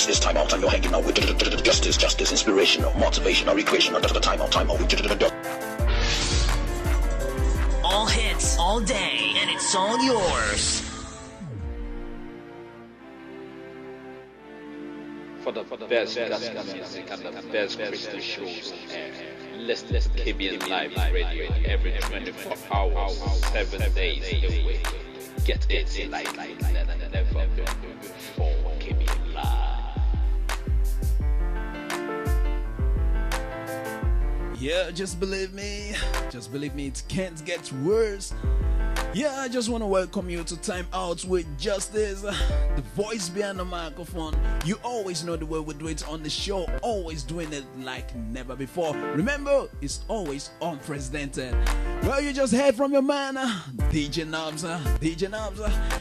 This is Time Out, and you're hanging out with justice, inspirational, motivational, recreational. Time out with all hits, all day, and it's all yours. For the best gospel music and the best Christian shows on air. Listen to KBN Live Radio every 24 hours, 7 days a week. Get it like never before. KBN Live. Yeah, just believe me, it can't get worse. Yeah, I just want to welcome you to Time Out with Justice, the voice behind the microphone. You always know the way we do it on the show, always doing it like never before. Remember, it's always unprecedented. Well, you just heard from your man, DJ Nobs,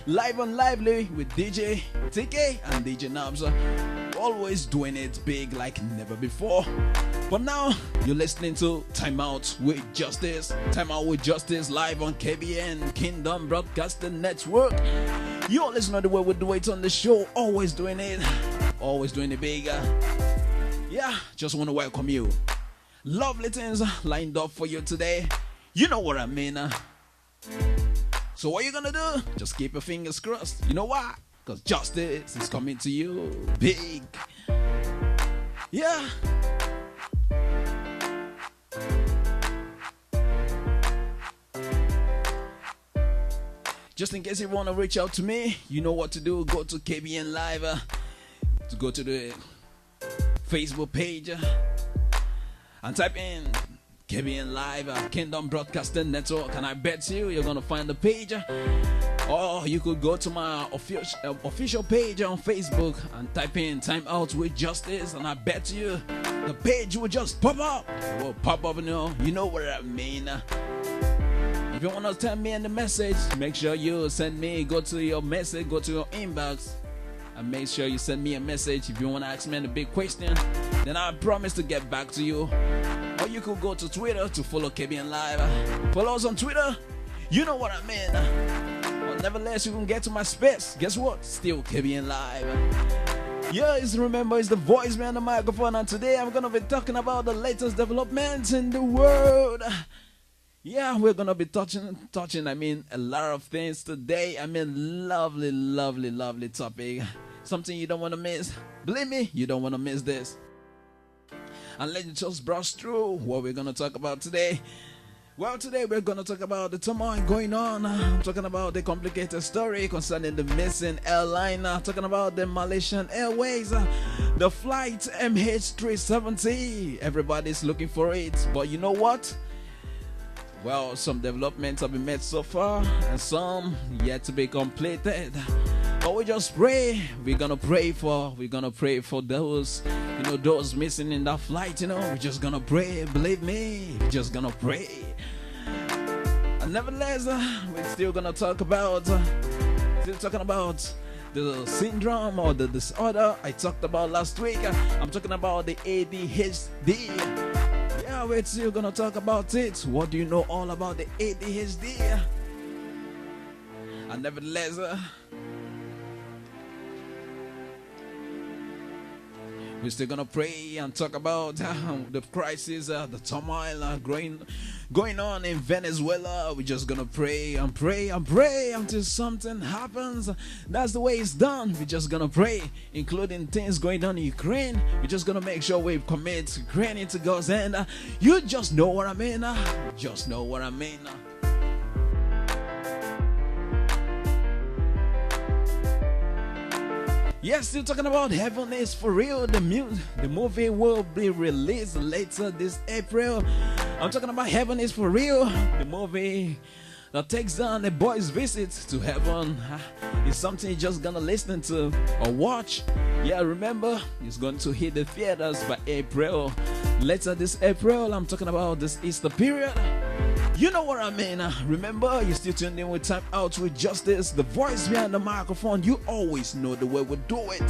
live and lively with DJ TK and DJ Nobs. Always doing it big like never before. But now, you're listening to Time Out with Justice. Time Out with Justice live on KBN, Kingdom Broadcasting Network. You always know the way we do it on the show. Always doing it bigger. Yeah, just want to welcome you. Lovely things lined up for you today. You know what I mean. So what you gonna do? Just keep your fingers crossed. You know why? Because justice is coming to you big. Yeah. Just in case you want to reach out to me, you know what to do. Go to KBN Live, to go to the Facebook page and type in KBN Live, Kingdom Broadcasting Network, and I bet you're going to find the page. Or you could go to my official page on Facebook and type in Time Out with Justice, and I bet you the page will just pop up. It will pop up, you know what I mean. If you want to send me in the message, make sure you send me, go to your message, go to your inbox, and make sure you send me a message. If you want to ask me a big question, then I promise to get back to you. Or you could go to Twitter to follow KBN Live. Follow us on Twitter, you know what I mean. But nevertheless, you can get to my space. Guess what? Still KBN Live. Yeah, remember, it's the voice behind the microphone, and today I'm going to be talking about the latest developments in the world. Yeah, we're gonna be touching, a lot of things today. Lovely topic. Something you don't want to miss. Believe me, you don't want to miss this. And let's just brush through what we're gonna talk about today. Well, today we're gonna talk about the turmoil going on. I'm talking about the complicated story concerning the missing airline. Talking about the Malaysian Airways, the flight MH370. Everybody's looking for it, but you know what? Well, some developments have been made so far, and some yet to be completed. But we just pray. We're gonna pray for those, those missing in that flight. We're just gonna pray. Believe me, we're just gonna pray. And nevertheless, we're still gonna talk about, the syndrome or the disorder I talked about last week. I'm talking about the ADHD. Yeah, we're still gonna talk about it. What do you know all about the ADHD? And nevertheless, we're still gonna pray and talk about the crisis, the turmoil going on in Venezuela. We're just gonna pray and pray and pray until something happens. That's the way it's done. We're just gonna pray, including things going on in Ukraine. We're just gonna make sure we commit Ukraine into God's hand. You just know what I mean. Just know what I mean. Yes, still talking about Heaven is for Real. The movie will be released later this April. I'm talking about Heaven is for Real. The movie that takes down a boy's visit to heaven. It's something you're just gonna listen to or watch. Yeah, remember, it's going to hit the theaters by April. Later this April, I'm talking about this Easter period. You know what I mean. Remember, you're still tuned in with Time Out with Justice, the voice behind the microphone. You always know the way we do it.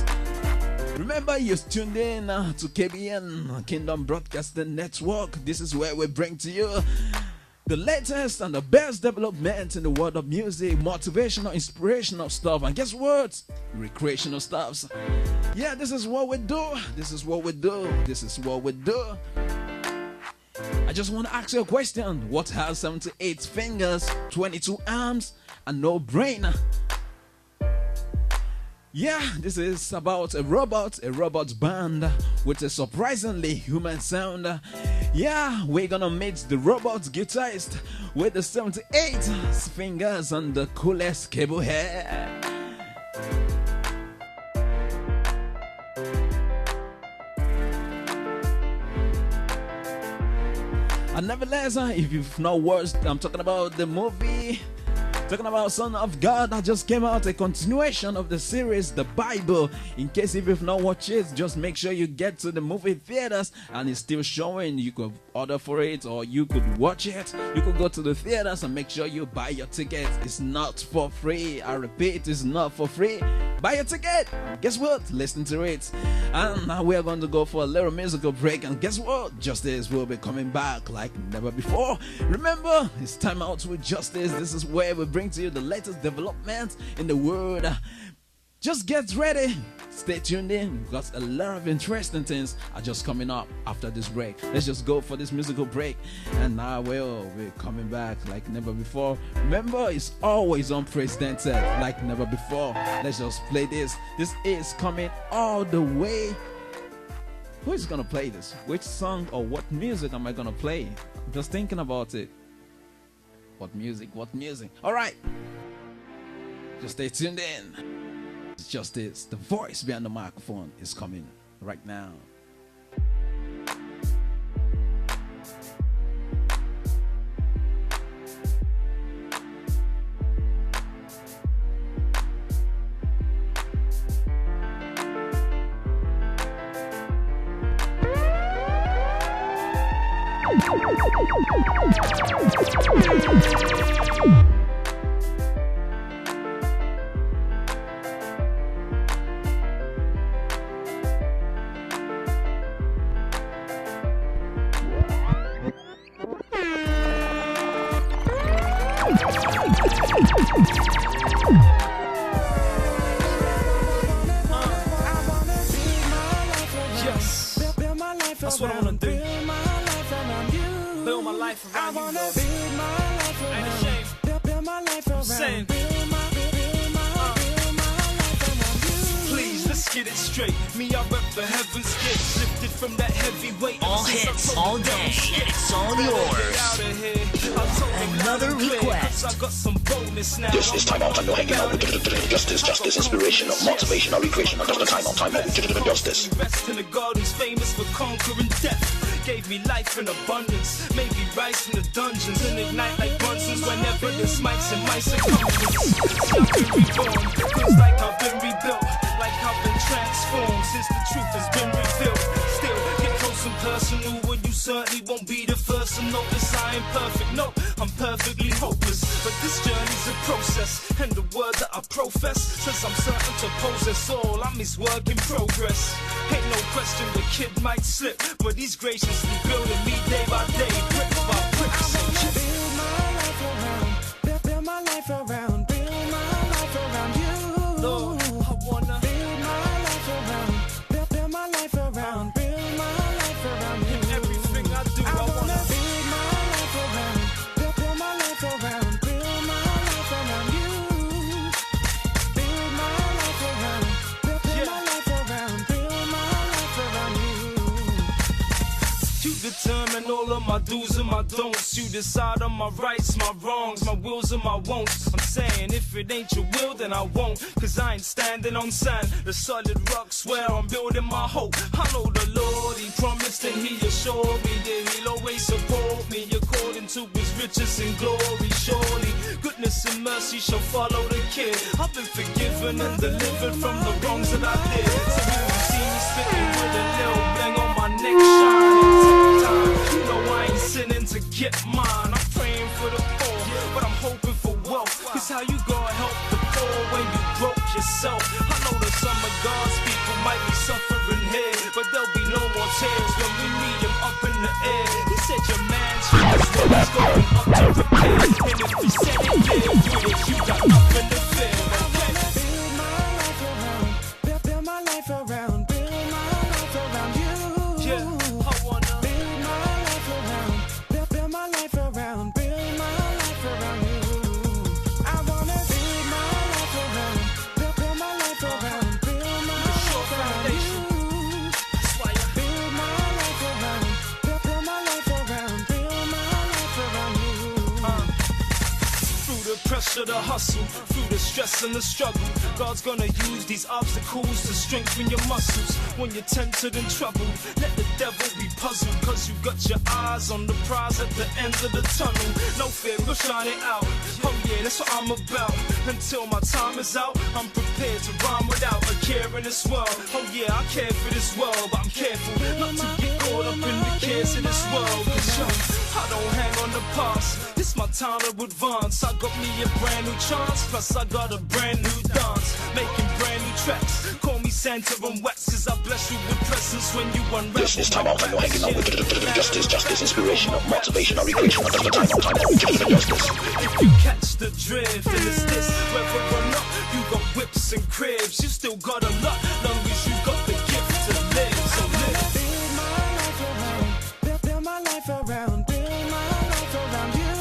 Remember, you're tuned in to KBN, Kingdom Broadcasting Network. This is where we bring to you the latest and the best development in the world of music, motivational, inspirational stuff, and guess what? Recreational stuffs. Yeah, this is what we do. This is what we do. This is what we do. I just want to ask you a question. What has 78 fingers, 22 arms, and no brain? Yeah, this is about a robot band with a surprisingly human sound. Yeah, we're gonna meet the robot guitarist with the 78 fingers and the coolest cable hair. And nevertheless, if you've not watched, I'm talking about the movie, talking about Son of God that just came out, a continuation of the series, The Bible. In case if you've not watched it, just make sure you get to the movie theaters and it's still showing. You could order for it or you could watch it. You could go to the theaters and make sure you buy your ticket. It's not for free. I repeat, it's not for free. Buy your ticket. Guess what? Listen to it. And now we are going to go for a little musical break. And guess what? Justice will be coming back like never before. Remember, it's time out with Justice. This is where we bring to you the latest developments in the world. Just get ready. Stay tuned in because a lot of interesting things are just coming up after this break. Let's just go for this musical break. And now we'll be coming back like never before. Remember, it's always unprecedented like never before. Let's just play this. This is coming all the way. Who is gonna play this? Which song or what music am I gonna play? I'm just thinking about it. What music? What music? All right. Just stay tuned in. It's Justice. The voice behind the microphone is coming right now. That's what I wanna do. Build my life around you, Lord. Ain't ashamed. I'm saying. Please, let's get it straight. Me, I rep the heavens gate. Lifted from that heavy weight. All hits, all day, and it's all yours. Another request. I got some bonus now. This is time out and you're hanging out with Justice, inspirational, motivational, recreational, just the time out with Justice. Rest in the gardens, famous for conquering death. Gave me life in abundance, made me rise from the dungeons and ignite like Brunsons whenever there's mics and my circumference. I've been reborn, feels like I've been rebuilt, like I've been transformed since the truth has been revealed. Still, get close and personal when you certainly won't be the first to notice I ain't perfect. No, I'm perfectly hopeless, but this journey's a process, and the word that I profess says I'm certain to possess all. I'm his work in progress. Ain't no question the kid might slip, but he's graciously building me day by day, brick by brick. I wanna build my life around, build my life around, build my life around you. Lord, I wanna build my life around, build my life around, build my life around you. In everything I do, I wanna build my life around, build my life around, build my life around you. Build my life around, build my life around, build my life around you. You determine all of my do's and my don'ts. You decide on my rights, my wrongs, my wills and my won'ts. I'm saying if it ain't your will, then I won't. Cause I ain't standing on sand, the solid rocks where I'm building my hope. I know the Lord, he promised and he assured me that he'll always support me according to his riches and glory. Surely goodness and mercy shall follow the kid. I've been forgiven and delivered from the wrongs that I did. So you can see me spitting with a little bang on my neck, shining time. You know I ain't sinning to get mine. I'm praying for the poor, but I'm hoping for wealth. Cause how you gonna help the poor when you broke yourself? I know that some of God's people might be suffering here, but there'll be no more tears when we meet him up in the air. He said your man should It's going up to repair. And if you said it, live with it, you got nothing to fear. Build my life around, build my life around you. Yeah, I wanna Build my life around, build my life around, build my life around you. I wanna build my life around, build my life around, build my life around you. That's why I Build my life around, build my life around, build my life around you. Through the pressure, the hustle, through the stress and the struggle, God's gonna use these obstacles to strengthen your muscles. When you're tempted and troubled, let the devil be puzzled, cause you got your eyes on the prize at the end of the tunnel. No fear, we'll shine it out. Oh yeah, that's what I'm about. Until my time is out, I'm prepared to rhyme without a care in this world. Oh yeah, I care for this world, but I'm careful not to get caught up in the cares of this world. Cause yo, I don't hang on the past. This my time to advance. I got me a brand new chance, plus I got a brand new dance, making brand new tracks. Call me Santa and Wax, cause I bless you with presents when you unravel. This is time out and you're hanging out with justice, inspirational, motivational, recreational, time out, justice. If you catch the drift, and it's this, whether or not you got whips and cribs, you still got a lot, long as you got the gift to live. So live. Build my life around, build my life around, build my life around you.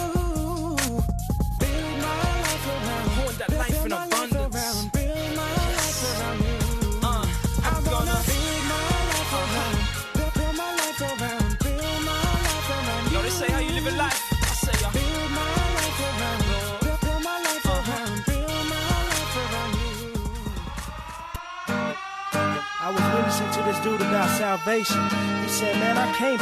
Build my life around, Want that life in build my life abundance. around, build my life around you. I'm gonna. Build my life around, build my life around, build my life around you. Yo, they say how you live a life. I say, Build my life around, build my life around, build my life around you. I was witnessing to this dude about salvation. He said, man, I can't.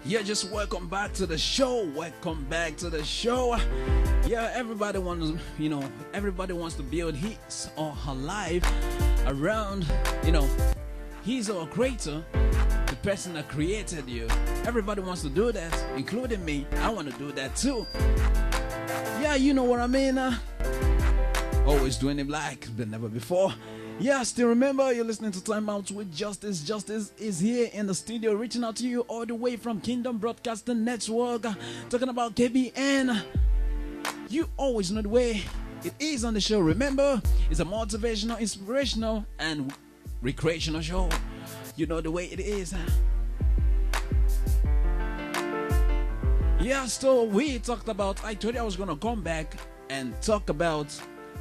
Yeah, just welcome back to the show. Welcome back to the show. Yeah, everybody wants, everybody wants to build his or her life around, his or creator, the person that created you. Everybody wants to do that, including me. I want to do that too. Yeah, you know what I mean. Always doing it like, but never before. Yeah, still remember, you're listening to Time Out with Justice. Justice is here in the studio, reaching out to you all the way from Kingdom Broadcasting Network, talking about KBN. You always know the way it is on the show. Remember, it's a motivational, inspirational, and recreational show. You know the way it is. Yeah, so we talked about, I told you I was going to come back and talk about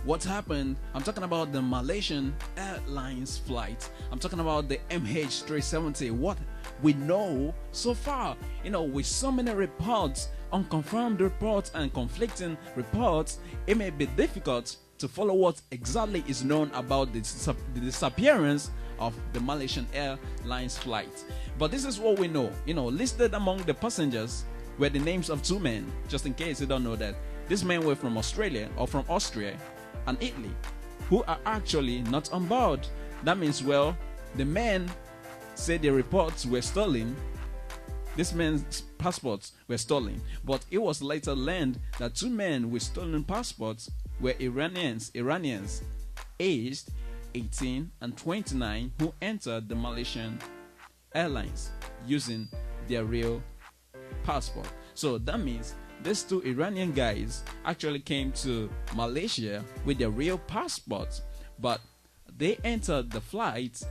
what happened. I'm talking about the Malaysian Airlines flight. I'm talking about the MH370. What we know so far, with so many reports, unconfirmed reports and conflicting reports, it may be difficult to follow what exactly is known about the disappearance of the Malaysian Airlines flight. But this is what we know. Listed among the passengers were the names of two men, just in case you don't know that. These men were from Australia or from Austria and Italy, who are actually not on board. That means, well, the men said the reports were stolen. This man's passports were stolen, but it was later learned that two men with stolen passports were Iranians aged 18 and 29 who entered the Malaysian Airlines using their real passport. So that means these two Iranian guys actually came to Malaysia with their real passports, but they entered the flight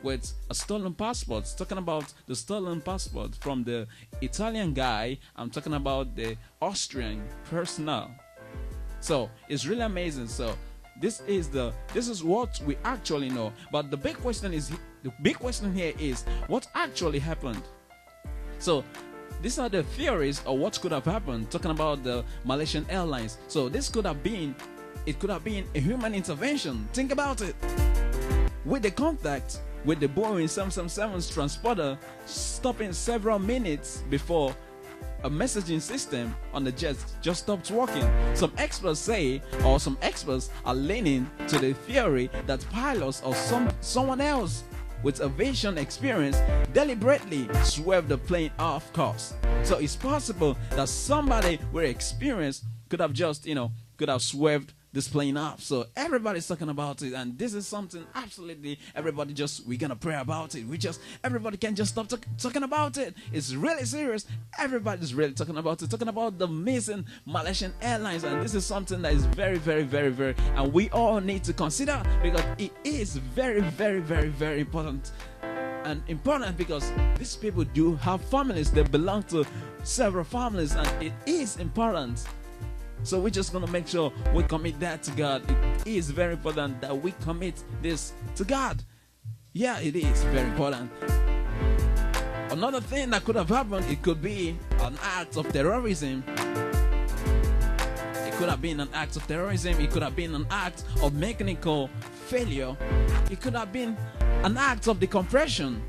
with a stolen passport. Talking about the stolen passport from the Italian guy, I'm talking about the Austrian personnel. So it's really amazing. So this is what we actually know. But the big question here is what actually happened. So these are the theories of what could have happened, talking about the Malaysian Airlines. So it could have been a human intervention. Think about it. With the contact with the Boeing 777's transporter stopping several minutes before a messaging system on the jet just stopped working. Some experts are leaning to the theory that pilots or someone else with aviation experience deliberately swerved the plane off course. So it's possible that somebody with experience could have just, could have swerved this plane off. So everybody's talking about it, and this is something absolutely we're gonna pray about it. Everybody can just stop talking about it. It's really serious. Everybody's really talking about it, talking about the missing Malaysian Airlines, and this is something that is very, very, very, very, and we all need to consider, because it is very, very, very, very important. And important because these people do have families. They belong to several families, and it is important. So we're just going to make sure we commit that to God. It is very important that we commit this to God. Yeah, it is very important. Another thing that could have happened, it could be an act of terrorism. It could have been an act of terrorism. It could have been an act of mechanical failure. It could have been an act of decompression.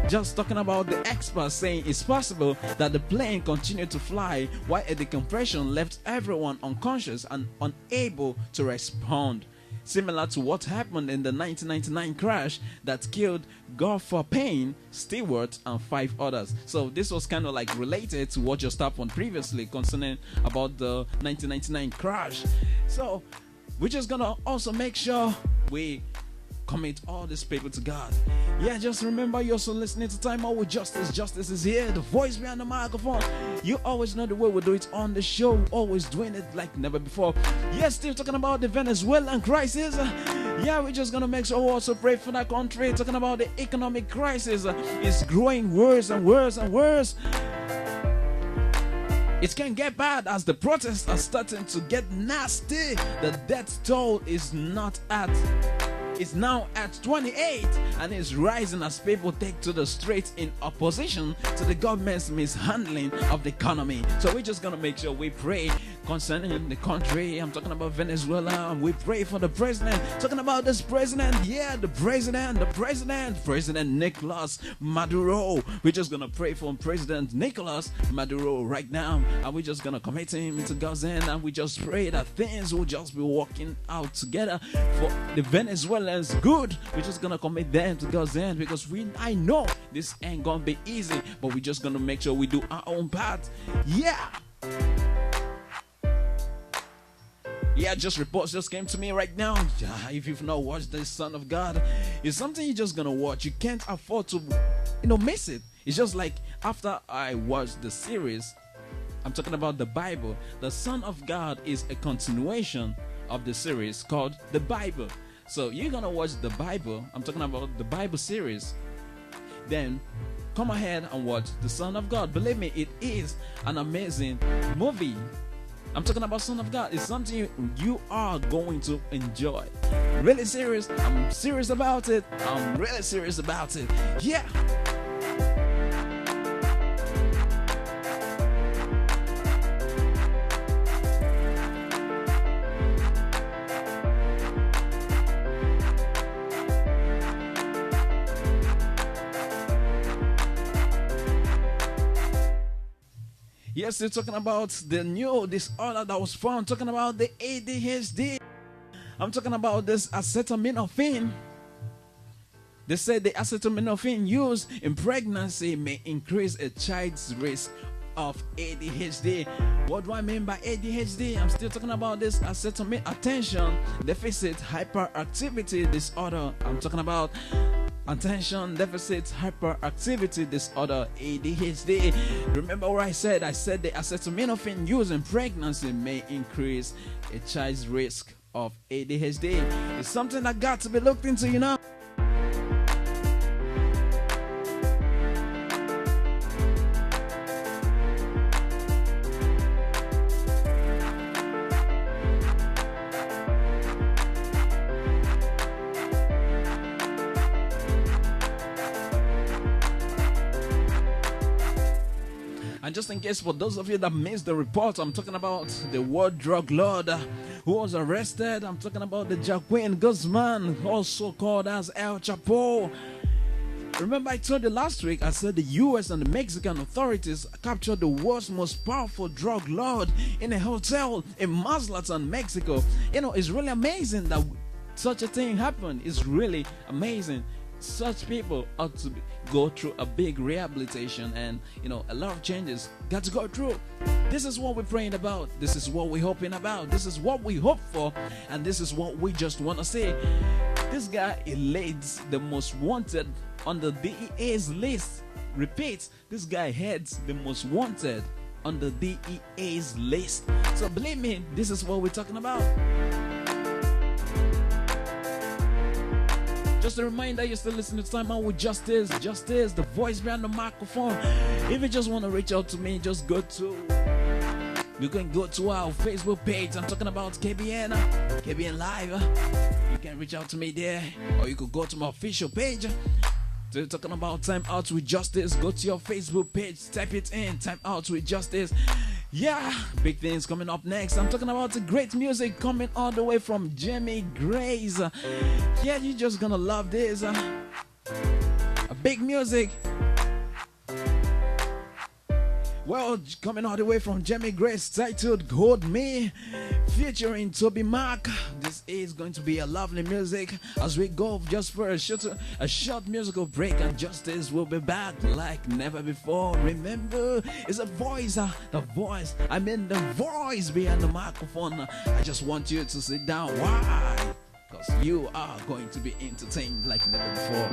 Just talking about the experts saying it's possible that the plane continued to fly while a decompression left everyone unconscious and unable to respond. Similar to what happened in the 1999 crash that killed Gopher Payne, Stewart, and 5 others. So this was kind of like related to what just happened previously concerning about the 1999 crash. So we're just gonna also make sure we commit all these people to God. Yeah, just remember, you're also listening to Time Out with Justice. Justice is here, the voice behind the microphone. You always know the way we do it on the show, always doing it like never before. Yeah, still talking about the Venezuelan crisis. Yeah, we're just gonna make sure we also pray for that country. Talking about the economic crisis, it's growing worse and worse and worse. It can get bad as the protests are starting to get nasty. The death toll is now at 28 and is rising as people take to the streets in opposition to the government's mishandling of the economy. So we're just gonna make sure we pray concerning the country. I'm talking about Venezuela, and we pray for the president. Talking about this president, yeah, the President Nicolas Maduro. We're just gonna pray for President Nicolas Maduro right now, and we're just gonna commit him into God's hand, and we just pray that things will just be working out together for the Venezuelans good. We're just gonna commit them to God's hand, because I know this ain't gonna be easy, but we're just gonna make sure we do our own part. Yeah, just reports just came to me right now. If you've not watched The Son of God, it's something you're just gonna watch. You can't afford to, miss it. It's just like after I watched the series, I'm talking about the Bible. The Son of God is a continuation of the series called the Bible. So you're gonna watch the Bible. I'm talking about the Bible series. Then come ahead and watch The Son of God. Believe me, it is an amazing movie. I'm talking about Son of God. It's something you are going to enjoy. Really serious. I'm serious about it. I'm really serious about it. Yeah. Yes, they're talking about the new disorder that was found, talking about the ADHD. I'm talking about this acetaminophen. They said the acetaminophen used in pregnancy may increase a child's risk of ADHD. What do I mean by ADHD? I'm still talking about this attention deficit hyperactivity disorder. I'm talking about attention deficit hyperactivity disorder, ADHD. Remember what I said? I said the acetaminophen used in pregnancy may increase a child's risk of ADHD. It's something that got to be looked into, And just in case, for those of you that missed the report, I'm talking about the world drug lord who was arrested. I'm talking about the Joaquin Guzman, also called as El Chapo. Remember I told you last week, I said the US and the Mexican authorities captured the world's most powerful drug lord in a hotel in Mazatlan, Mexico. You know, it's really amazing that such a thing happened. It's really amazing. Such people ought to go through a big rehabilitation, and you know, a lot of changes got to go through. This is what we're praying about. This is what we're hoping about. This is what we hope for, and this is what we just want to see. This guy leads the most wanted on the DEA's list. Repeat, this guy heads the most wanted on the DEA's list. So believe me, this is what we're talking about. Just a reminder, you're still listening to Time Out with Justice. Justice, the voice behind the microphone. If you just want to reach out to me, just you can go to our Facebook page. I'm talking about KBN Live. You can reach out to me there, or you could go to my official page. So you're talking about Time Out with Justice. Go to your Facebook page, type it in, Time Out with Justice. Yeah, big things coming up next. I'm talking about the great music coming all the way from Jimmy Grace. Yeah, you're just gonna love this. A big music. Well, coming all the way from Jimmy Grace, titled Hold Me, featuring Toby Mac. This is going to be a lovely music as we go just for a short musical break, and Justice will be back like never before. Remember, it's a voice, the voice behind the microphone. I just want you to sit down. Why? Because you are going to be entertained like never before.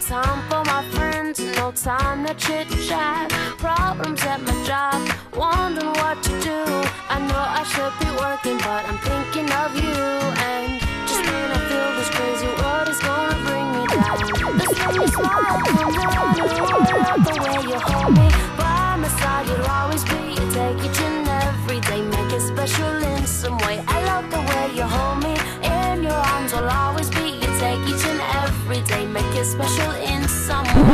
Time for my friends, no time to chit chat. Problems at my job, wondering what to do. I know I should be working, but I'm thinking of you. And just when I feel this crazy world is gonna bring me down, this way you smile comes around and I love the way you hold me. By my side you'll always be. You take each and every day, make it special in some way. I love the way you hold me. In your arms will always be. Take each and every day, make it special in some way.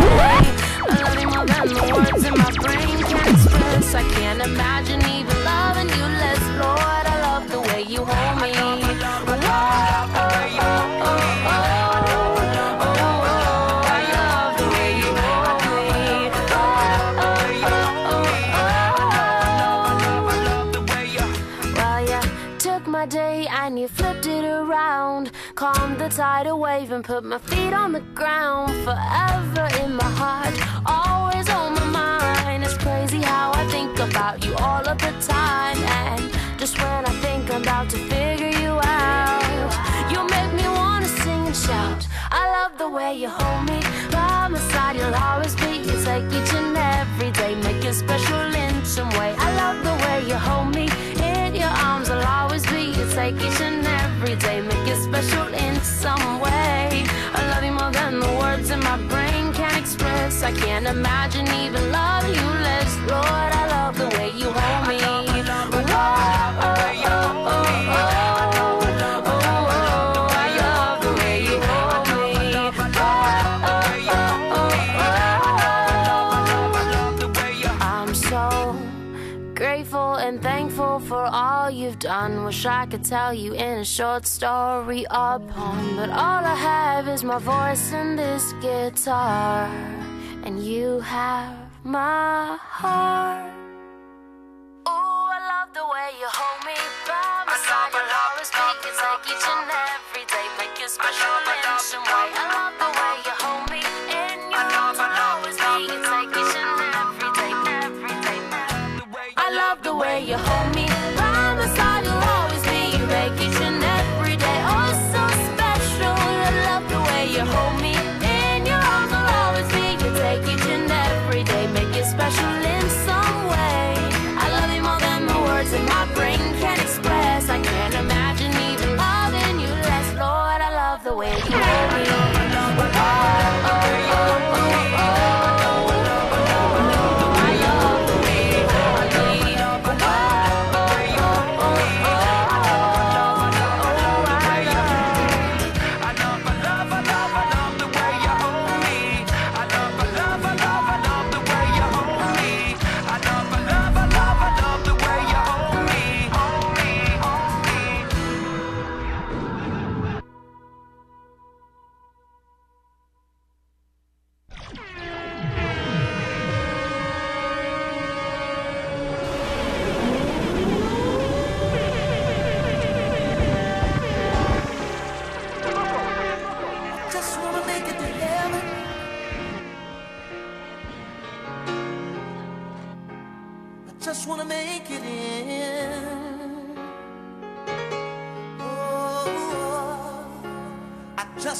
I love you more than the words in my brain can express. I can't imagine even loving you less, Lord. I love the way you hold me. Day and you flipped it around, calmed the tidal wave and put my feet on the ground. Forever in my heart, always on my mind. It's crazy how I think about you all of the time, and just when I think I'm about to figure you out, you make me wanna sing and shout. I love the way you hold me. By my side you'll always be. You take each and every day, make it special in some way. I love the way you hold me. In your arms I'll always be. You take each and every day, make it special in some way. I love you more than the words in my brain can express. I can't imagine even loving you less, Lord. I love the way you hold me. For all you've done, wish I could tell you in a short story or poem, but all I have is my voice and this guitar, and you have my heart. Ooh, I love the way you hold me. By my side you'll always be. You take each and every day, make it special in some way. I love the way you hold me. In your arms I'll always be. You take each and every day, every day. I love the way you hold me. By my side you'll always be. You make each and every day oh so special. I love the way you hold me. In your arms I'll always be. You take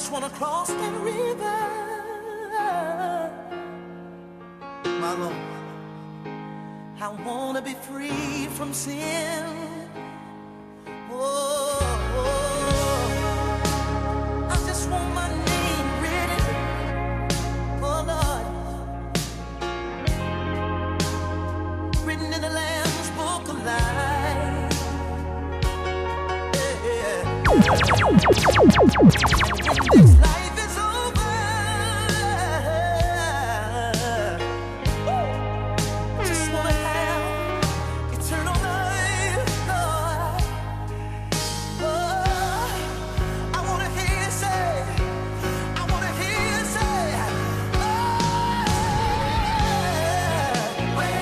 just wanna cross that river, my Lord. I wanna be free from sin. Oh, I just want my name written, oh Lord, written in the Lamb's Book of Life. Yeah. This life is over, just wanna have eternal life, Lord. Oh, I wanna hear you say, I wanna hear you say, oh, well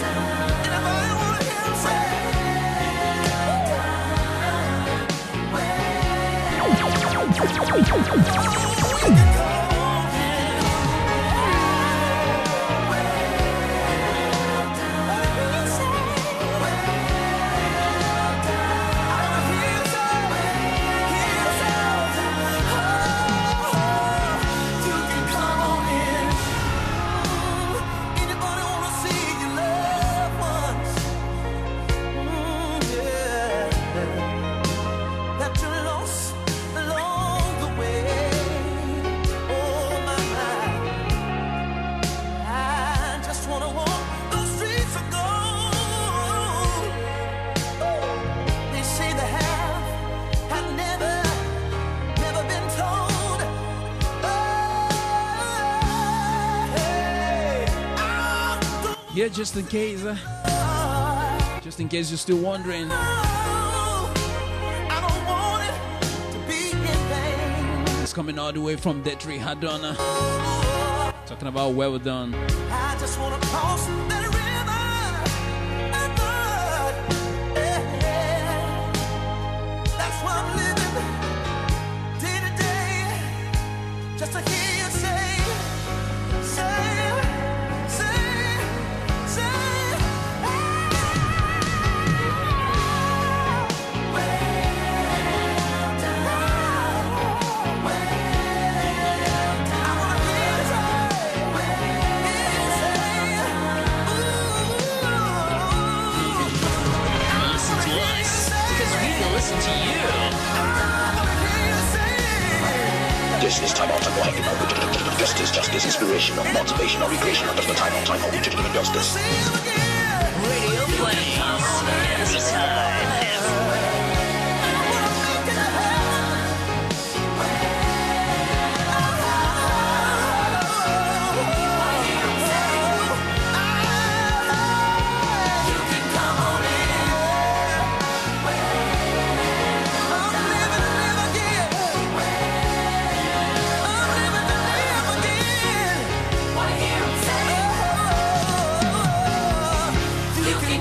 done. Anybody wanna hear him say, Yeah, just in case you're still wondering. It's coming all the way from Detroit, Hadona. Talking about well done. I just wanna cross that river, yeah. That's why I'm living day to day, just to hear you say, This is time out, time out, justice, inspirational, motivational, recreational, just the time out, justice. Radio plays anytime.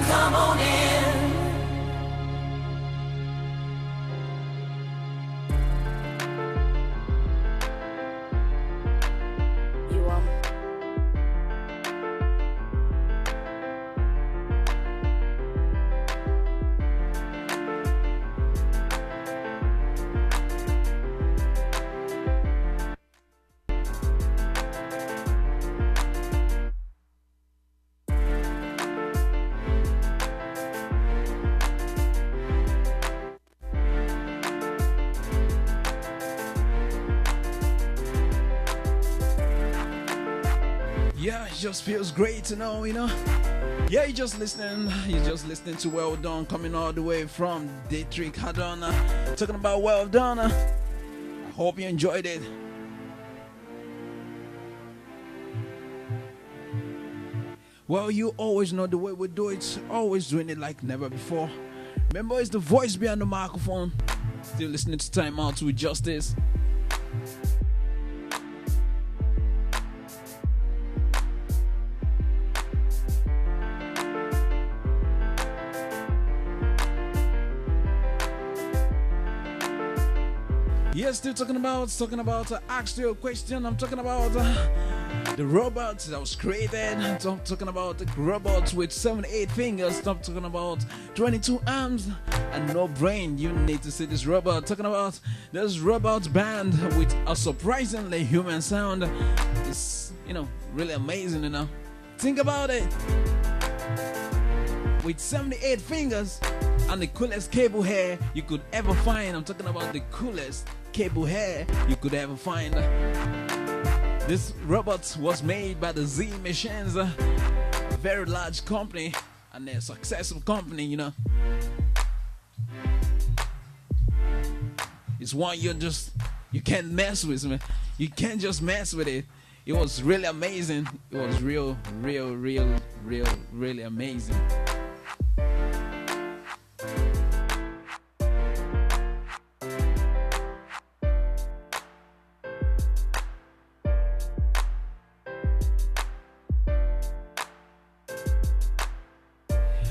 come on in. You are. Yeah, it just feels great to know, you know. Yeah, you're just listening to Well Done, coming all the way from Detroit, Hadona. Talking about Well Done. I hope you enjoyed it. Well, you always know the way we do it, always doing it like never before. Remember, it's the voice behind the microphone. Still listening to Time Out with Justice. Yeah, still talking about ask you a question. I'm talking about the robots that was created. I'm talking about the robots with 78 fingers. I'm talking about 22 arms and no brain. You need to see this robot. Talking about this robot band with a surprisingly human sound. It's, really amazing, Think about it. With 78 fingers and the coolest cable hair you could ever find. I'm talking about the coolest cable hair you could ever find. This robot was made by the Z Machines, a very large company and a successful company, It's one you can't mess with, man. You can't just mess with it. It was really amazing. It was really amazing.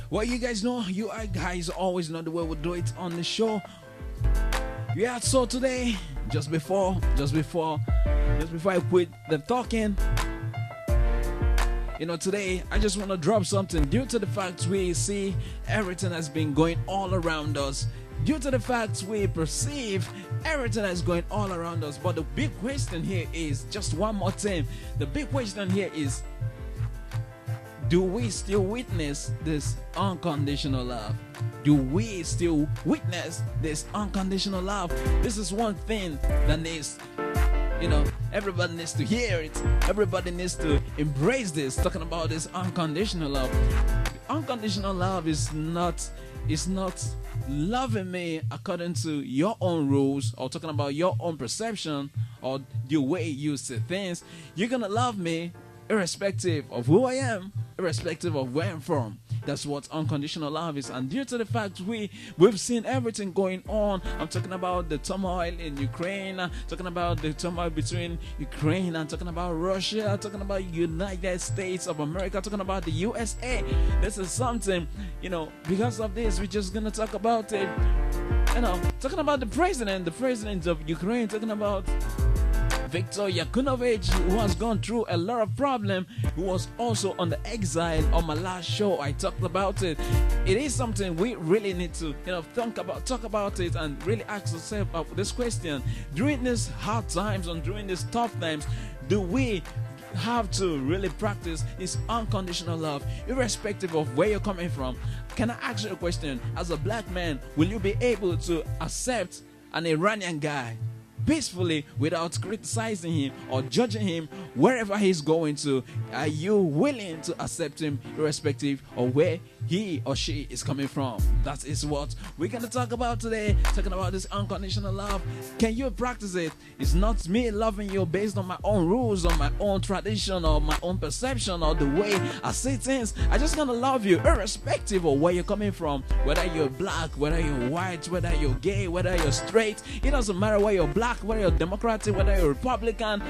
Well, you guys know, you guys always know the way we do it on the show. Yeah, so today, just before I quit the talking, today I just want to drop something due to the fact we see everything has been going all around us. Due to the fact we perceive everything that's going all around us. But the big question here is, just one more thing. The big question here is, do we still witness this unconditional love? Do we still witness this unconditional love? This is one thing that needs, everybody needs to hear it. Everybody needs to embrace this, talking about this unconditional love. Unconditional love is not loving me according to your own rules, or talking about your own perception or the way you see things. You're gonna love me irrespective of who I am, irrespective of where I'm from. That's what unconditional love is. And due to the fact we've seen everything going on, I'm talking about the turmoil in Ukraine, talking about the turmoil between Ukraine, and talking about Russia, talking about United States of America, talking about the USA. This is something, because of this, we're just gonna talk about it. Talking about the president of Ukraine, talking about Viktor Yanukovych, who has gone through a lot of problems, who was also on the exile. On my last show, I talked about it. It is something we really need to, talk about it, and really ask ourselves this question: during these hard times and during these tough times, do we have to really practice this unconditional love, irrespective of where you're coming from? Can I ask you a question? As a black man, will you be able to accept an Iranian guy peacefully without criticizing him or judging him wherever he's going to? Are you willing to accept him irrespective of where he or she is coming from? That is what we're going to talk about today, talking about this unconditional love. Can you practice it? It's not me loving you based on my own rules, on my own tradition, or my own perception, or the way I see things. I just gonna love you irrespective of where you're coming from, whether you're black, whether you're white, whether you're gay, whether you're straight. It doesn't matter whether you're black, whether you're Democratic, whether you're Republican,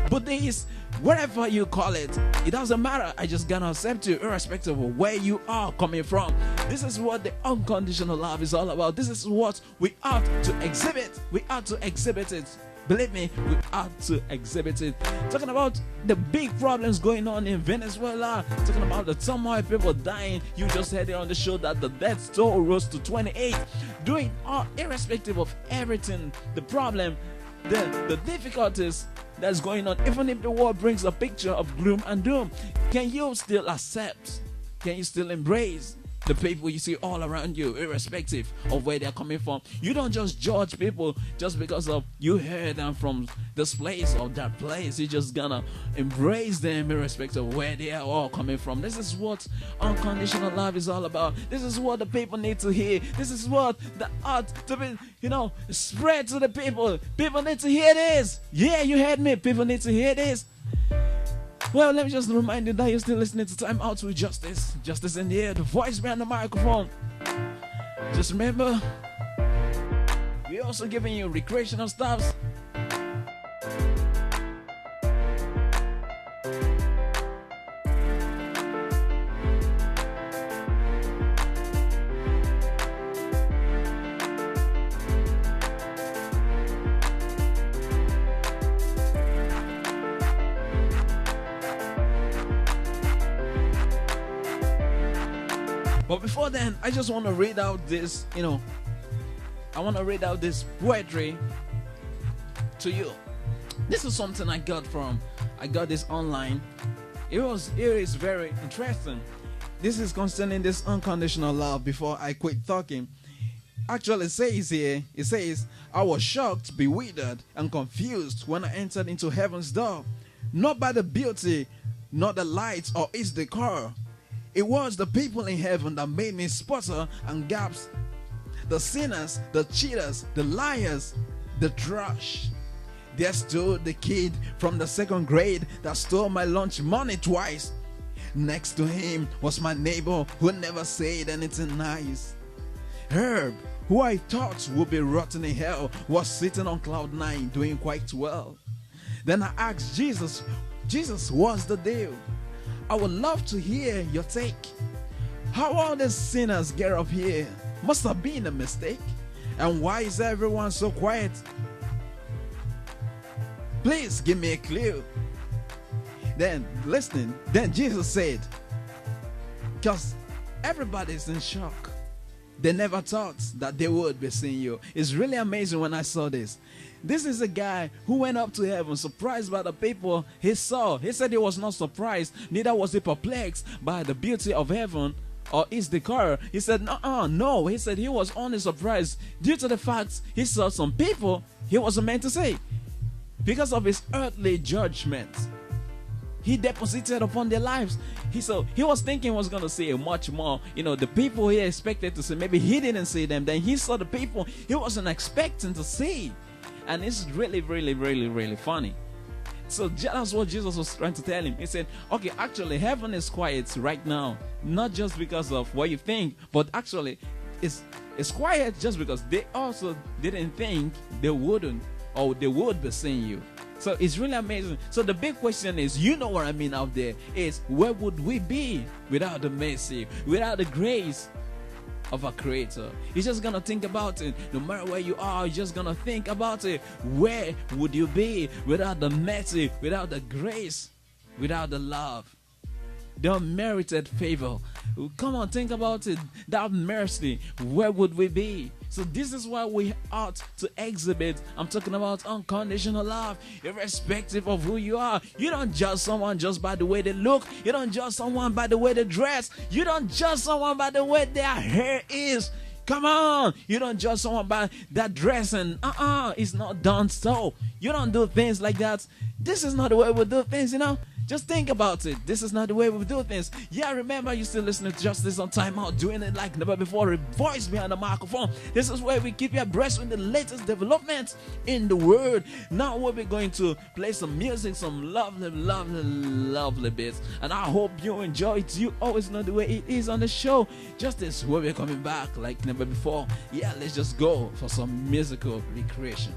Buddhist, whatever you call it, it doesn't matter. I just gonna accept you irrespective of where you are coming from. This is what the unconditional love is all about. This is what we ought to exhibit. We ought to exhibit it. Believe me, we ought to exhibit it. Talking about the big problems going on in Venezuela, talking about the turmoil, people dying. You just heard it on the show that the death toll rose to 28. Doing all, irrespective of everything, the problem, the difficulties that's going on, even if the world brings a picture of gloom and doom, can you still accept? Can you still embrace the people you see all around you, irrespective of where they're coming from? You don't just judge people just because of you heard them from this place or that place. You're just gonna embrace them irrespective of where they are all coming from. This is what unconditional love is all about. This is what the people need to hear. This is what the art to be, spread to the people. People need to hear this. Yeah, you heard me. People need to hear this. Well, let me just remind you that you're still listening to Time Out with Justice. Justice in the air, the voice behind the microphone. Just remember, we're also giving you recreational stuffs. But before then, I just want to read out this, I want to read out this poetry to you. This is something I got this online. It is very interesting. This is concerning this unconditional love. Before I quit talking, actually it says, I was shocked, bewildered, and confused when I entered into heaven's door, not by the beauty, not the lights or its decor. It was the people in heaven that made me sputter and gasp. The sinners, the cheaters, the liars, the trash. There stood the kid from the second grade that stole my lunch money twice. Next to him was my neighbor who never said anything nice. Herb, who I thought would be rotten in hell, was sitting on cloud 9 doing quite well. Then I asked Jesus, what's the deal? I would love to hear your take. How all these sinners get up here? Must have been a mistake. And why is everyone so quiet? Please give me a clue. Then Jesus said, because everybody's in shock. They never thought that they would be seeing you. It's really amazing when I saw this. This is a guy who went up to heaven, surprised by the people he saw. He said he was not surprised, neither was he perplexed by the beauty of heaven or its decor. He said, no. He said he was only surprised due to the fact he saw some people he wasn't meant to see. Because of his earthly judgment he deposited upon their lives. He was thinking he was going to see much more. The people he expected to see, maybe he didn't see them. Then he saw the people he wasn't expecting to see. And it's really, really, really, really funny. So that's what Jesus was trying to tell him. He said, okay, actually heaven is quiet right now. Not just because of what you think, but actually it's quiet just because they also didn't think they wouldn't or they would be seeing you. So it's really amazing. So the big question is, what I mean out there, is where would we be without the mercy, without the grace of our Creator? You're just gonna think about it. No matter where you are, you're just gonna think about it. Where would you be without the mercy, without the grace, without the love, the unmerited favor? Come on, think about it. That mercy, where would we be? So this is why we ought to exhibit. I'm talking about unconditional love, irrespective of who you are. You don't judge someone just by the way they look. You don't judge someone by the way they dress. You don't judge someone by the way their hair is. Come on, you don't judge someone by that dressing. It's not done so. You don't do things like that. This is not the way we do things, Just think about it. This is not the way we do things. Yeah, remember, you still listening to Justice on Time Out, doing it like never before. A voice behind the microphone. This is where we keep you abreast with the latest developments in the world. Now we'll be going to play some music, some lovely, lovely, lovely bits. And I hope you enjoy it. You always know the way it is on the show. Justice will be coming back like never before. Yeah, let's just go for some musical recreation.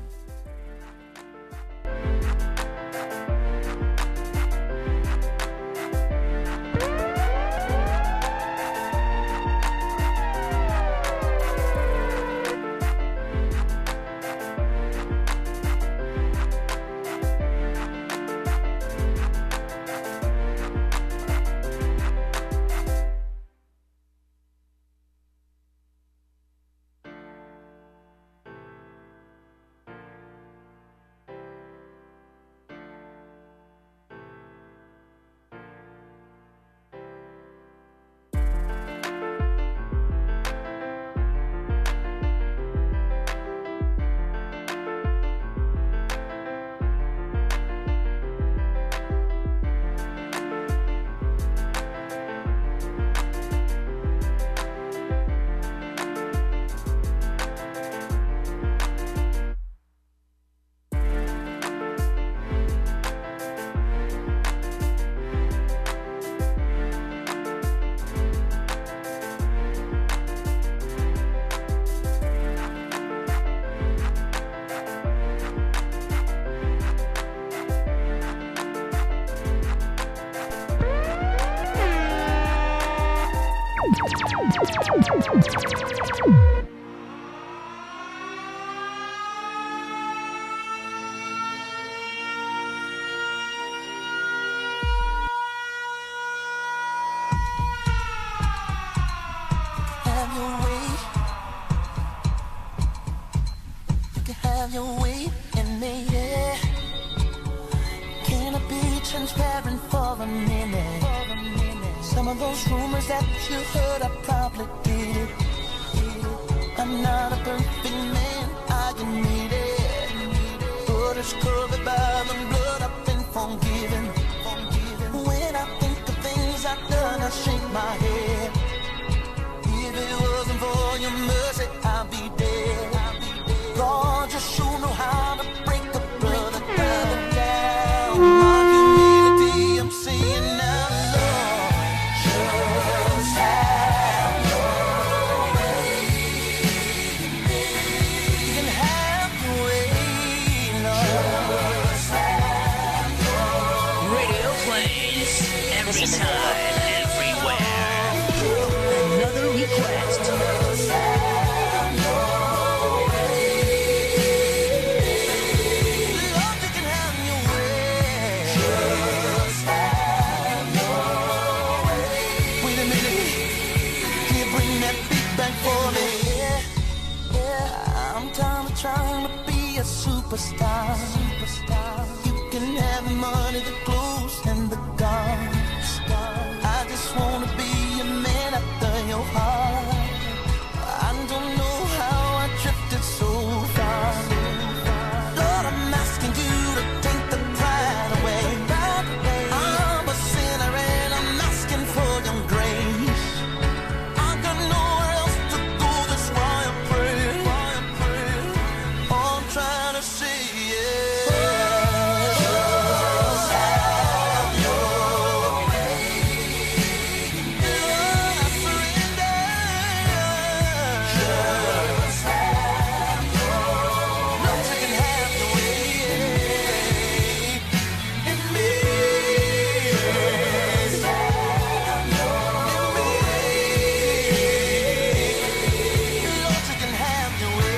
your way. You can have your way in me, yeah. Can I be transparent for a minute? Some of those rumors that you heard, I probably did it. I'm not a perfect man, I admit it. But it's covered by the blood, I've been forgiven. When I think of things I've done, I shake my head. If it wasn't for your mercy, I'd be dead. Lord, you sure know how to break a brother down. My humility, I'm saying now, Lord, just have your way. You can have your way, Lord. Just have your way. Radio plays every time, everywhere. Another request. Trying to be a superstar. You can have the money, the clothes, and the cars. I just wanna be a man after your heart. I don't know how I drifted so far. Lord, I'm asking you to take the pride away. I'm a sinner and I'm asking for your grace. I got nowhere else to go, that's why I pray. Trying to say, yeah. Just have your way. Lord, I surrender. Just have your way. Lord, you can have your way in me. Just have your way. Lord, you can have your way.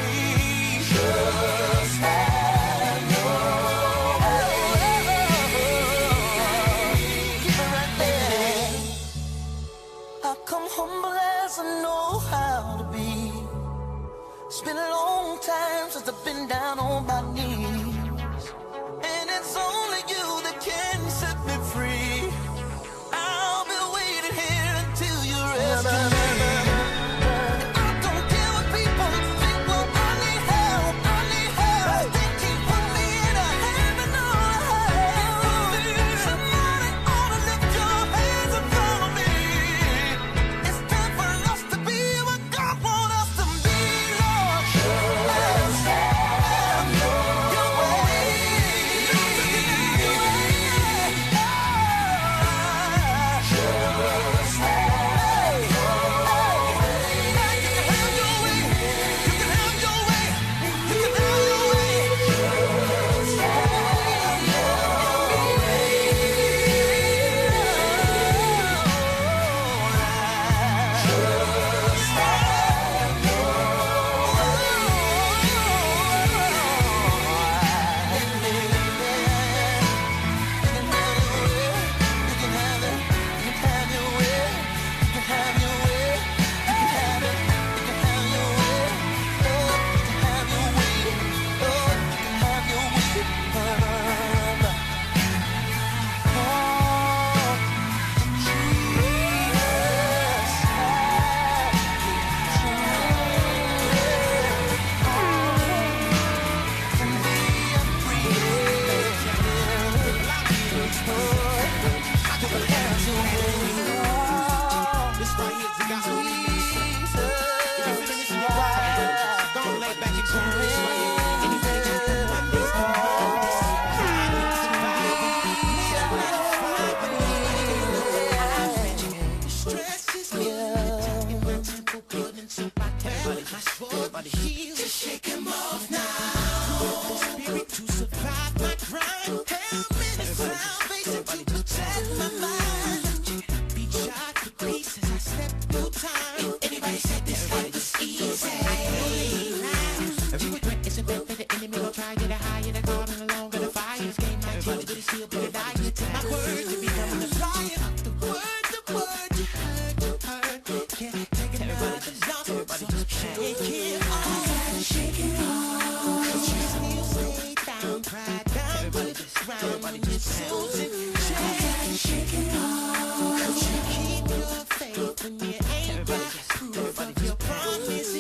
Humble as I know how to be. It's been a long time since I've been down on my knees, and it's only you that can set me free. I'll be waiting here until you rescue me. I don't care what people think, well, I need help, They keep putting me in a heaven or a hell. Somebody ought to lift your hands and follow me. The word you heard, can't take it by the loss. shake it off. Shake it off. But you still stay down, pride down, put this round when you're choosing. Shake it off. But you keep your faith when you ain't got proof of your promise.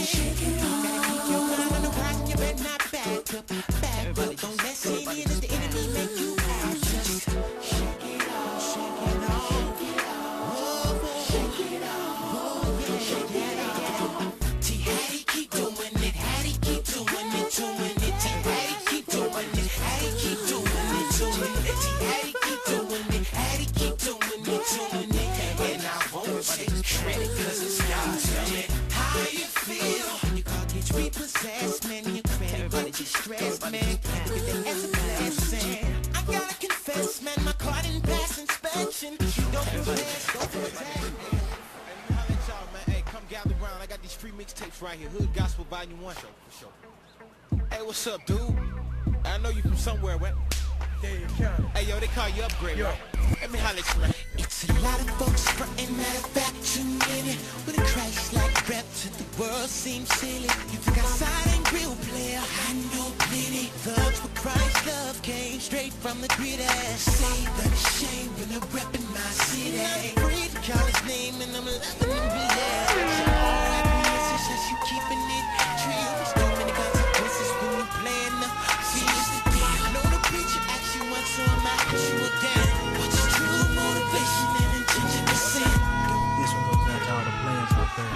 Shake it off. Gotta keep your mind on the rock, you better not back up. Back up, don't let sin in as the enemy make you out. Just shake it off, shake it off. Shake it off, oh yeah. T. Hattie keep doing it, Hattie keep doing it, doing it. T. Hattie keep doing it, Hattie keep doing it, doing it. T. Hattie keep doing it, Hattie keep doing it, doing it. And I won't take credit 'cause it's y'all. Tell me how you feel when your car gets repossessed, man. Your credit card is stressed, man. Look at that as a blessing. I gotta confess, man, my car didn't pass inspection. Don't confess, don't protect. I'll let y'all, man. Hey, come gather around. I got these free mixtapes right here. Hood Gospel Volume 1. For sure. Hey, what's up, dude? I know you from somewhere, right? Hey, yo, they call you Upgrade, right? Let me holler at you, man. It's a lot of folks frontin', matter of fact, too many. With a Christ-like rep to the world seems silly. You think outside ain't real player, I know plenty. Thugs with Christ love came straight from the gritty. Saved unashamed when I'm reppin' my city. I'm free to call his name and I'm loving him, yeah. So R.I.P. is just you keeping it real. There's too many consequences when you playing the serious the deal. I know the preacher asked you once, so I'm asking you again. What's true motivation and intention to sin? This one goes out to all the players out there.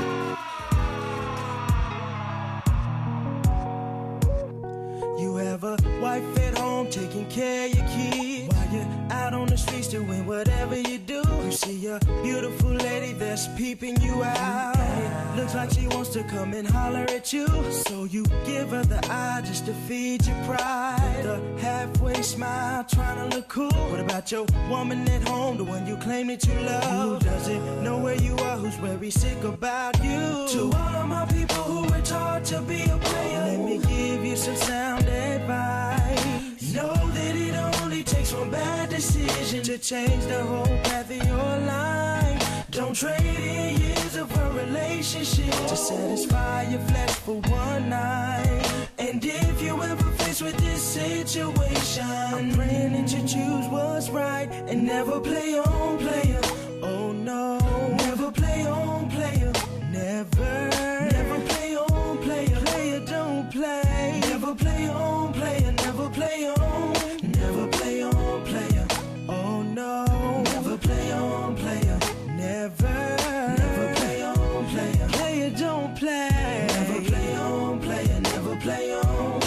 You have a wife at home taking care of your kids while you're out on the streets doing whatever you do. You see a beautiful lady that's peeping you out. It looks like she wants to come and holler at you, so you give her the eye just to feed your pride. The halfway smile, trying to look cool. What about your woman at home, the one you claim that you love? Who doesn't know where you are, who's very sick about you? To all of my people who were taught to be a player, let me give you some sound advice. Know that it only takes one bad decision to change the whole path of your life. Don't trade in years of a relationship to satisfy your flesh for one night. And if you ever faced with this situation, I'm praying that you choose what's right and never play on player. Oh no, never play on player. Never play on player. Player don't play. Never play on player. Never play on. Never play on player. Oh no, never play on player. Never play on player. Player don't play. Never play on player. Never play on.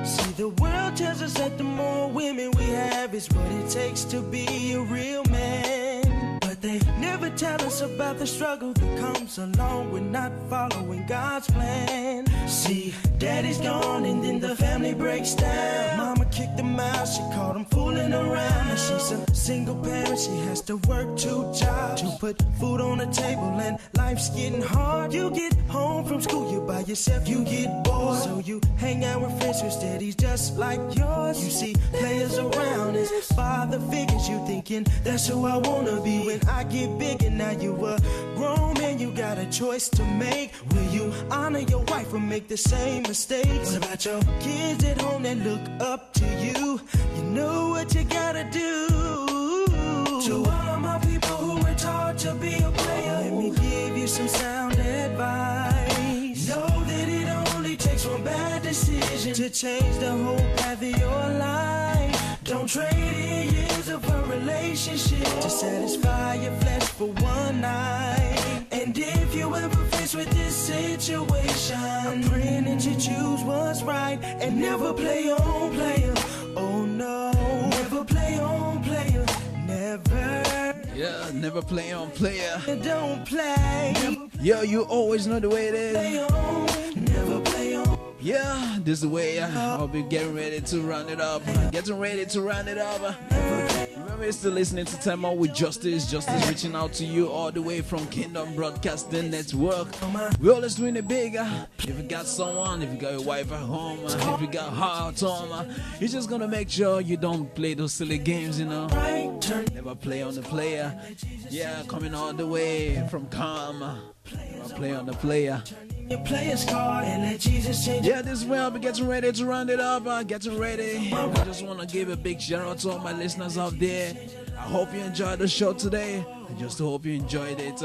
See, the world tells us that the more women we have is what it takes to be a real man. But they never tell us about the struggle that comes along with not following God's plan. See, daddy's gone and then the family breaks down. Mama kicked him out, she caught him fooling around. Now she's a single parent, she has to work 2 jobs to put food on the table, and life's getting hard. You get home from school, you by yourself, you get bored, so you hang out with friends whose daddies just like yours. You see players around as father figures, you thinking that's who I wanna be when I get big. And now you a grown man, you got a choice to make. Will you honor your wife or make the same mistakes? What about your kids at home that look up to you? You know what you gotta do. To all of my people who were taught to be a player, let me give you some sound advice. Know that it only takes one bad decision to change the whole path of your life. Don't trade in years of a relationship to satisfy your flesh for one night. And if you ever faced with this situation, I'm praying that you choose what's right and never play on player. Oh no, never play on player. Never. Yeah, never play on player. Don't play. Yo, you always know the way it is. Play on. Never play on. Yeah, this is the way I'll be getting ready to round it up. Remember, you're still listening to Time Out with Justice. Justice reaching out to you all the way from Kingdom Broadcasting Network. We're always doing it big. If you got someone, if you got your wife at home, if you got heart on, you're just gonna make sure you don't play those silly games, you know. Never play on the player. Yeah, coming all the way from Calm. Never play on the player. Your player's card and let Jesus change. Yeah, this is where I'll be getting ready to round it up. Getting ready. I just want to give a big shout out to all my listeners out there. I hope you enjoyed the show today. I just hope you enjoyed it.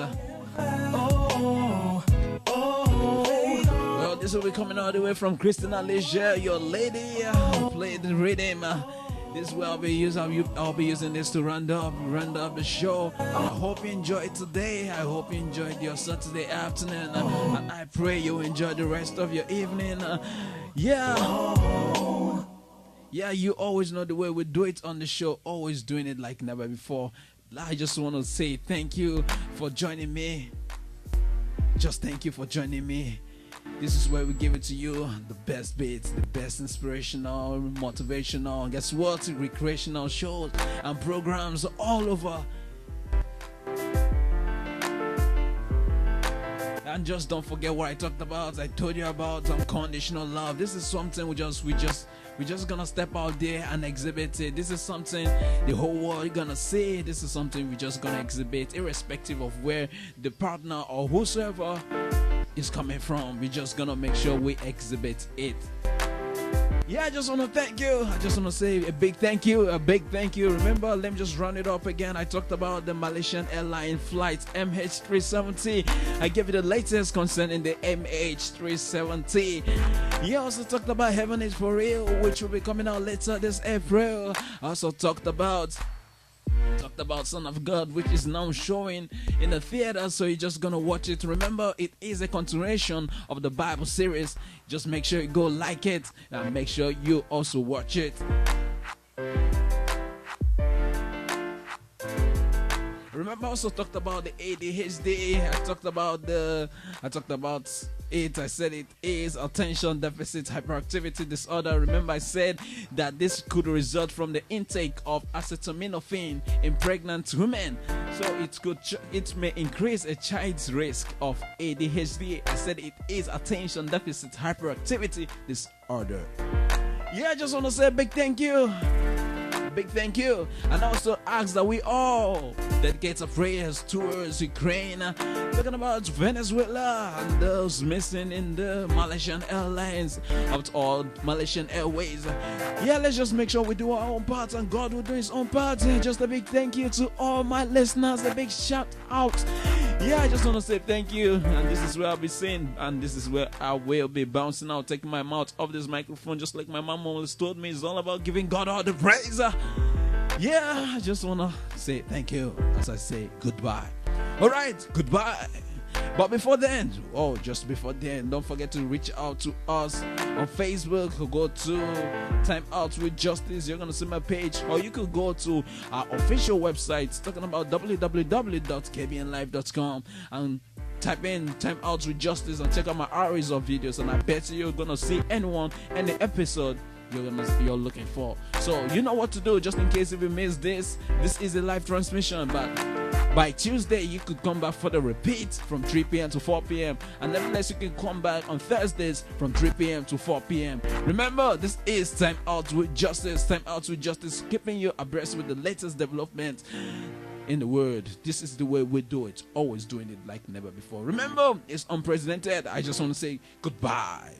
Well, this will be coming all the way from Christina Leisure, your lady. Play the rhythm. This is where I'll be using this to round up the show. I hope you enjoyed today. I hope you enjoyed your Saturday afternoon. And I pray you enjoy the rest of your evening. Yeah, you always know the way we do it on the show. Always doing it like never before. I just want to say thank you for joining me. Just thank you for joining me. This is where we give it to you, the best beats, the best inspirational, motivational, guess what, recreational shows and programs all over. And just don't forget what I talked about. I told you about unconditional love. This is something we're just gonna step out there and exhibit it. This is something the whole world gonna see. This is something we're just gonna exhibit, irrespective of where the partner or whosoever is coming from. We're just gonna make sure we exhibit it. Yeah, I just want to thank you. I just want to say a big thank you. Remember, let me just run it up again. I talked about the Malaysian airline flight MH370. I gave you the latest concerning the MH370. Yeah, I also talked about Heaven is for Real, which will be coming out later this April. I also talked about Son of God, which is now showing in the theater, so you're just gonna watch it. Remember, it is a continuation of the Bible series. Just make sure you go like it and make sure you also watch it. Remember, I also talked about the ADHD. I talked about it. I said it is attention deficit hyperactivity disorder. Remember, I said that this could result from the intake of acetaminophen in pregnant women. So it may increase a child's risk of ADHD. I said it is attention deficit hyperactivity disorder. Yeah, I just want to say a big thank you. And also ask that we all dedicate our prayers towards Ukraine, talking about Venezuela and those missing in the Malaysian Airlines, of all Malaysian Airways. Yeah, let's just make sure we do our own part and God will do his own part. Just a big thank you to all my listeners, a big shout out. Yeah, I just want to say thank you, and this is where I'll be saying, and this is where I will be bouncing out, taking my mouth off this microphone, just like my mom always told me. It's all about giving God all the praise. Yeah, I just want to say thank you as I say goodbye. Alright, goodbye. But before then, don't forget to reach out to us on Facebook. Go to Time Out with Justice. You're going to see my page. Or you could go to our official website, talking about www.kbnlive.com, and type in Time Out with Justice and check out my arrays of videos. And I bet you're going to see any episode you're looking for. So you know what to do, just in case if you missed this is a live transmission, but by Tuesday you could come back for the repeat from 3 p.m. to 4 p.m. and nevertheless you can come back on Thursdays from 3 p.m. to 4 p.m. Remember, this is Time Out with Justice. Time Out with Justice, keeping you abreast with the latest development in the world. This is the way we do it, always doing it like never before. Remember, it's unprecedented. I just want to say goodbye.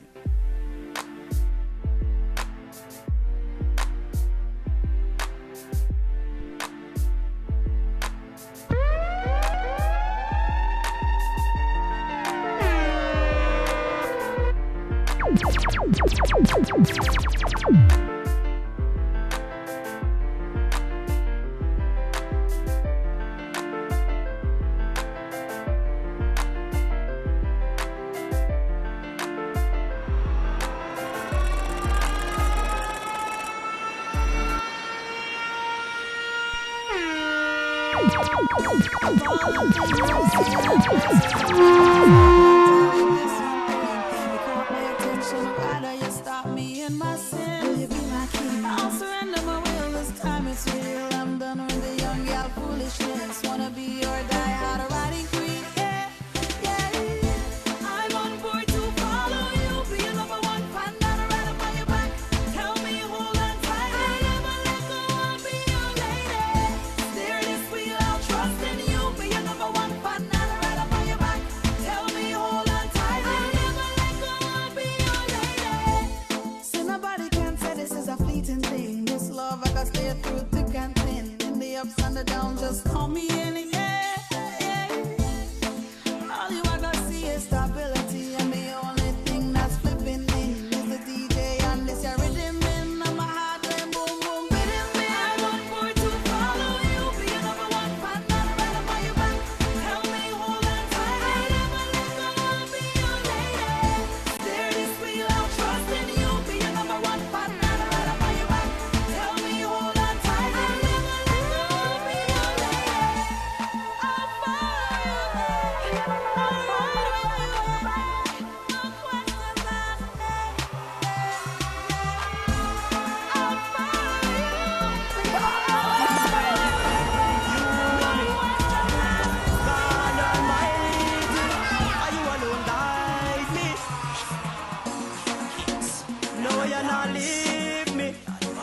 you not leave me,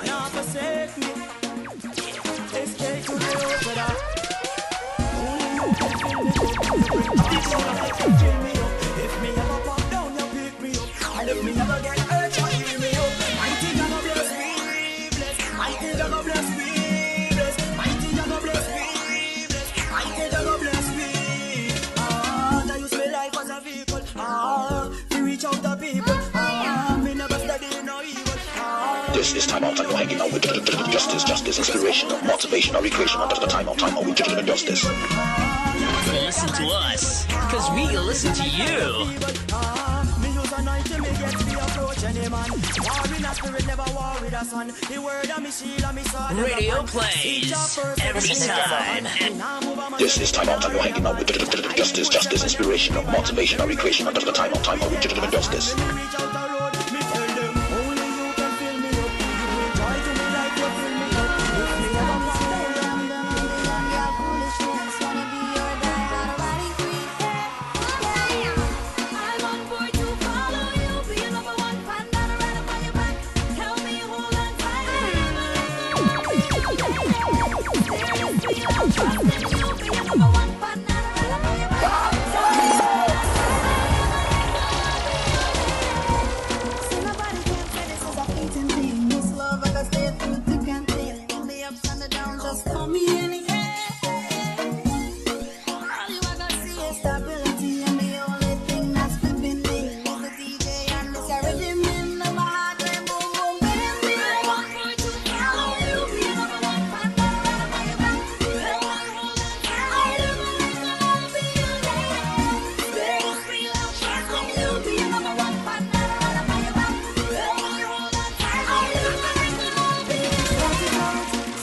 not forsake me. Escape to the road, brother. If me ever pop down, you pick me up. And if me ever get hurt, you heal me up. Mighty God bless me, bless. Mighty God bless me, bless. Mighty God bless me, bless. Mighty God bless me. I use my life as a vehicle. To reach out to people. Me never study no evil. This is Time Out, and you're hanging out with justice, inspiration, motivation, or recreation. Time out with justice. Listen to us, because we listen to you. Radio plays every time. This is Time Out, and you're hanging out with justice, inspiration, motivation, or recreation. Time out with justice.